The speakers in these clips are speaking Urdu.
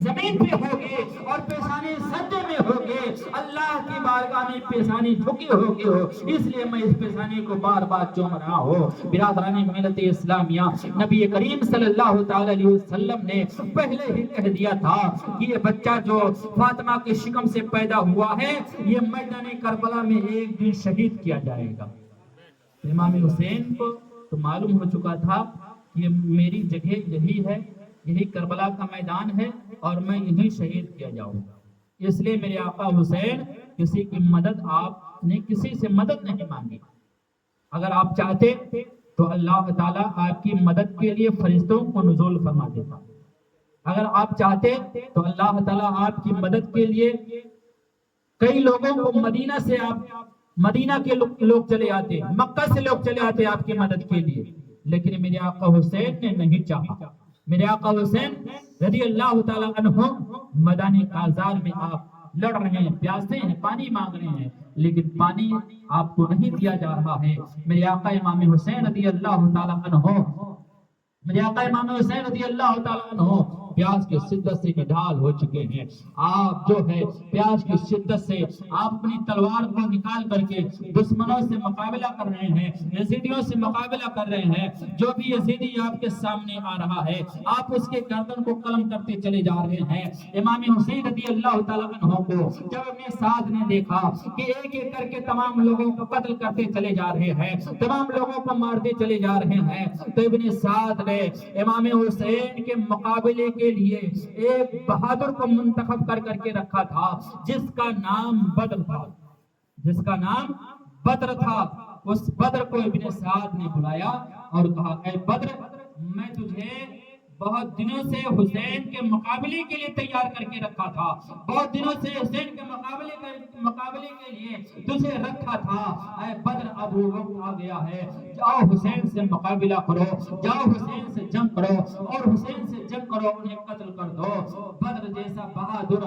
زمین پہ ہوگے اور پیشانی سجدے میں ہوگے، اللہ کی بارگاہ میں پیشانی جھکی ہوگی ہو، اس لیے میں اس پیشانی کو بار بار چوم رہا ہوں۔ برادران ملت اسلامیہ، نبی کریم صلی اللہ تعالی علیہ وسلم نے پہلے ہی کہہ دیا تھا کہ یہ بچہ جو فاطمہ کے شکم سے پیدا ہوا ہے یہ میدان کربلا میں ایک دن شہید کیا جائے گا۔ امام حسین کو تو معلوم ہو چکا تھا کہ میری جگہ یہی ہے، یہی کربلا کا میدان ہے اور میں یہی شہید کیا جاؤں گا۔ اس لیے میرے آقا حسین کسی کی مدد آپ نے کسی سے مدد نہیں مانگی۔ اگر آپ چاہتے تو اللہ تعالیٰ آپ کی مدد کے لیے فرشتوں کو نزول فرما دیتا۔ اگر آپ چاہتے تو اللہ تعالیٰ آپ کی مدد کے لیے کئی لوگوں کو مدینہ سے مدینہ کے لوگ چلے آتے، مکہ سے لوگ چلے آتے آپ کی مدد کے لیے، لیکن میرے آقا حسین نے نہیں چاہا۔ میرے آقا حسین رضی اللہ تعالیٰ عنہ میدان کارزار میں آپ لڑ رہے ہیں، پیاسے ہیں، پانی مانگ رہے ہیں، لیکن پانی آپ کو نہیں دیا جا رہا ہے۔ میرے آقا امام حسین رضی اللہ تعالیٰ عنہ، میرے آقا امام حسین رضی اللہ تعالیٰ عنہ پیاس کی شدت سے نڈال ہو چکے ہیں۔ آپ جو ہے پیاس کی شدت سے آپ اپنی تلوار کو نکال کر کے دشمنوں سے مقابلہ کر رہے ہیں، یزیدیوں سے مقابلہ کر رہے ہیں۔ جو بھی یزیدی آپ کے سامنے آ رہا ہے آپ اس کے گردن کو قلم کرتے چلے جا رہے ہیں۔ امام حسین رضی اللہ تعالیٰ عنہ کو جب اپنے ساتھ نے دیکھا کہ ایک ایک کر کے تمام لوگوں کو قتل کرتے چلے جا رہے ہیں، تمام لوگوں کو مارتے چلے جا رہے ہیں، تو ابن سعد نے امام حسین کے مقابلے کے لیے ایک بہادر کو منتخب کر کے رکھا تھا جس کا نام بدر تھا، جس کا نام بدر تھا۔ اس بدر کو ابن سعد نے بلایا اور کہا، اے بدر، میں تجھے بہت دنوں سے حسین کے مقابلے کے لیے تیار کر کے رکھا تھا، بہت دنوں سے حسین کے مقابلے کے لیے تجھے رکھا تھا۔ اے بدر، اب وہ وقت آ گیا ہے، جاؤ حسین سے مقابلہ کرو، جاؤ حسین سے جنگ کرو اور حسین سے جنگ کرو، انہیں قتل کر دو۔ بدر جیسا بہادر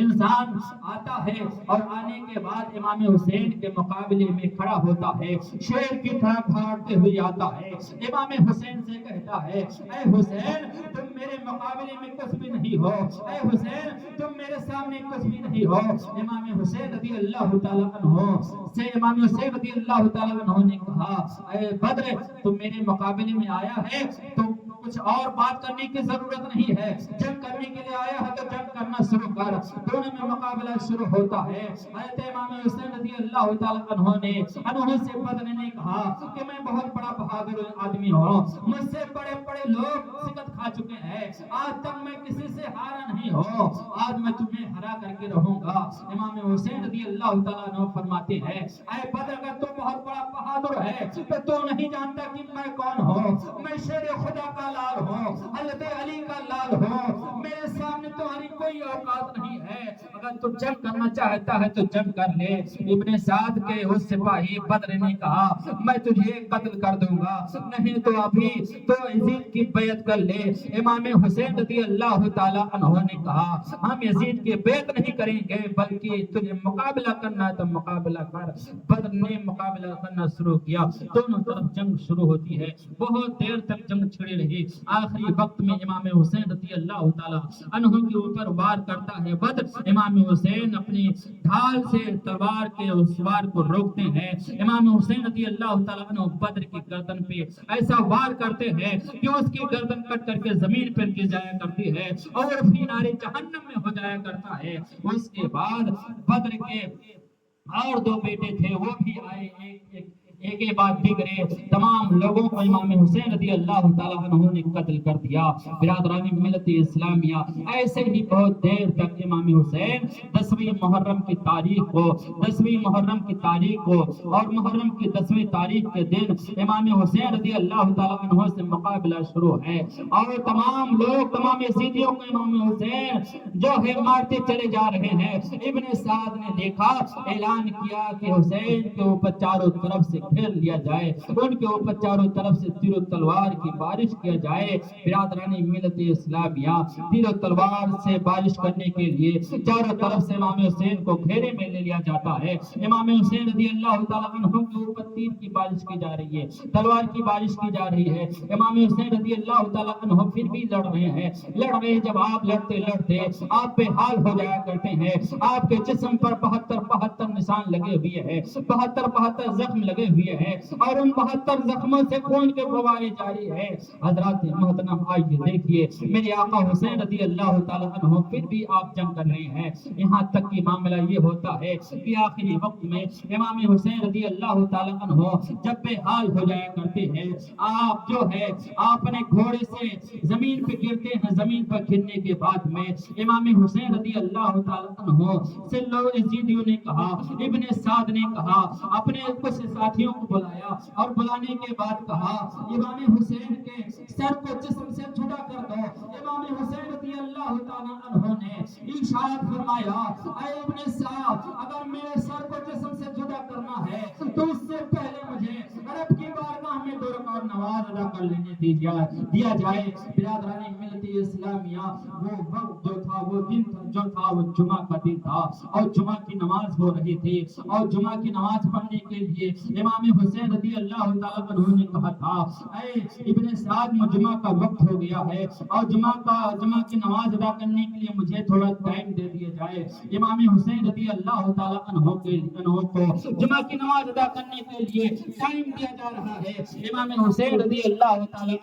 انسان آتا ہے اور آنے کے بعد امام حسین کے مقابلے میں کھڑا ہوتا ہے، شیر کی طرح بھاگتے ہوئے آتا ہے، امام حسین سے کہتا ہے، اے حسین، تم میرے مقابلے میں کچھ بھی نہیں ہو، اے حسین، تم میرے سامنے کچھ بھی نہیں ہو۔ امام حسین رضی اللہ تعالیٰ عنہ سے امام حسین رضی اللہ تعالیٰ عنہ نے کہا، اے بدر، تم میرے مقابلے میں آیا ہے تو کچھ اور بات کرنے کی ضرورت نہیں ہے، جنگ کرنے کے لیے آیا ہے تو جنگ کرنا شروع کر۔ دونوں میں مقابلہ شروع ہوتا ہے۔ حضرت امام حسین رضی اللہ تعالیٰ عنہ سے بدر نے کہا کہ میں بہت بڑا بہادر آدمی ہوں، مجھ سے بڑے بڑے لوگ شکست کھا چکے ہیں، آج تک میں کسی سے ہارا نہیں ہوں، آج میں تمہیں ہرا کر کے رہوں گا۔ امام حسین رضی اللہ تعالیٰ عنہ فرماتے ہیں، اے بدر، اگر تو بہت بڑا بہادر ہے تو نہیں جانتا کہ میں کون ہوں، میں شیر خدا کا لال ہوں، حضرت علی کا لال ہوں، میرے سامنے تمہاری کوئی اوقات نہیں ہے، اگر تو جنگ کرنا چاہتا ہے تو جنگ کر لے۔ ابن سعد کے اس سپاہی بدر نے کہا، میں تجھے قتل کر دوں گا، نہیں تو ابھی تو یزید کی بیعت کر لے۔ امام حسین رضی اللہ تعالیٰ عنہ نے کہا، ہم یزید کی بیعت نہیں کریں گے، بلکہ تجھے مقابلہ کرنا ہے تو مقابلہ کر۔ بدر نے مقابلہ کرنا شروع کیا، دونوں طرف جنگ شروع ہوتی ہے، بہت دیر تک جنگ چھڑی رہی۔ آخری وقت میں امام حسین رضی اللہ تعالیٰ عنہ کے اوپر وار کرتا ہے بدر، امام حسین اپنی ڈھال سے تلوار کے اس وار کو روکتے ہیں۔ امام حسین رضی اللہ تعالیٰ عنہ بدر کی گردن پہ ایسا وار کرتے ہیں کہ اس کی گردن کٹ کر کے زمین پر گر جایا کرتی ہے اور فی نار جہنم میں ہو جایا کرتا ہے۔ اس کے بعد بدر کے اور دو بیٹے تھے، وہ بھی آئے، ایک کے بعد دیگرے تمام لوگوں کو امام حسین رضی اللہ تعالیٰ عنہ نے قتل کر دیا۔ برادران ملت اسلامیہ، ایسے ہی بہت دیر تک امام حسین 10ویں محرم کی تاریخ کو اور محرم کی 10ویں تاریخ کے دن امام حسین رضی اللہ تعالیٰ عنہ سے مقابلہ شروع ہے اور تمام لوگ، تمام یزیدیوں کو امام حسین جو ہے مارتے چلے جا رہے ہیں۔ ابن سعد نے دیکھا، اعلان کیا کہ حسین کے اوپر چاروں طرف سے گھیر لیا جائے، ان کے اوپر چاروں طرف سے تیر و تلوار کی بارش کیا جائے۔ برادران ملت اسلامیہ، تیر و تلوار سے بارش کرنے کے لیے چاروں طرف سے امام حسین کو گھیرے میں لے لیا جاتا ہے۔ امام حسین رضی اللہ تعالیٰ عنہ کے اوپر تیر کی بارش کی جا رہی ہے، تلوار کی بارش کی جا رہی ہے۔ امام حسین رضی اللہ تعالیٰ عنہ پھر بھی لڑ رہے ہیں۔ جب آپ لڑتے لڑتے آپ بے حال ہو جایا کرتے ہیں، آپ کے جسم پر 72 نشان لگے ہوئے ہیں، 72 زخم لگے ہوئے ہیں، اور ان 72 زخموں سے خون کے فوارے جاری ہیں۔ حضرات محترم، آئیے دیکھیے، میرے آقا حسین رضی اللہ تعالیٰ عنہ پھر بھی آپ جنگ کر رہے ہیں۔ یہاں تک کہ معاملہ یہ ہوتا ہے کہ آخری وقت میں امام حسین رضی اللہ تعالیٰ عنہ جب بے حال ہو جایا کرتے ہیں، آپ جو ہے اپنے گھوڑے سے زمین پہ گرتے ہیں۔ زمین پر گرنے کے بعد میں امام حسین رضی اللہ تعالیٰ عنہ سے لوگ یزیدیوں نے کہا، ابن سعد نے کہا، اپنے کچھ ساتھیوں کو بلایا اور بلانے کے بعد کہا، امام حسین کے سر کو جسم سے جدا کر دو۔ امام حسین رضی اللہ تعالیٰ عنہ نے ارشاد فرمایا، اے ابن سعد، اگر میرے سر کو جسم سے جدا کرنا ہے تو اس سے پہلے مجھے رب کی بارگاہ میں 2 رکعت نماز ادا کر لینے دیا جائے۔ برادران ملت اسلامیہ، وہ وقت جو تھا، وہ دن جو تھا، وہ جمعہ کا دن تھا، اور جمعہ کی نماز ہو رہی تھی، اور جمعہ کی نماز پڑھنے کے لیے امام حسین رضی اللہ تعالیٰ عنہ نے کہا تھا، اے ابن سعد، جمعہ کا وقت ہو گیا ہے اور جمعہ کی نماز ادا کرنے کے لیے مجھے تھوڑا ٹائم دے دیا جائے۔ امام حسین رضی اللہ تعالیٰ عنہ کو جمعہ کی نماز ادا کرنے کے لیے ٹائم دیا جا رہا ہے۔ امام حسین رضی اللہ تعالیٰ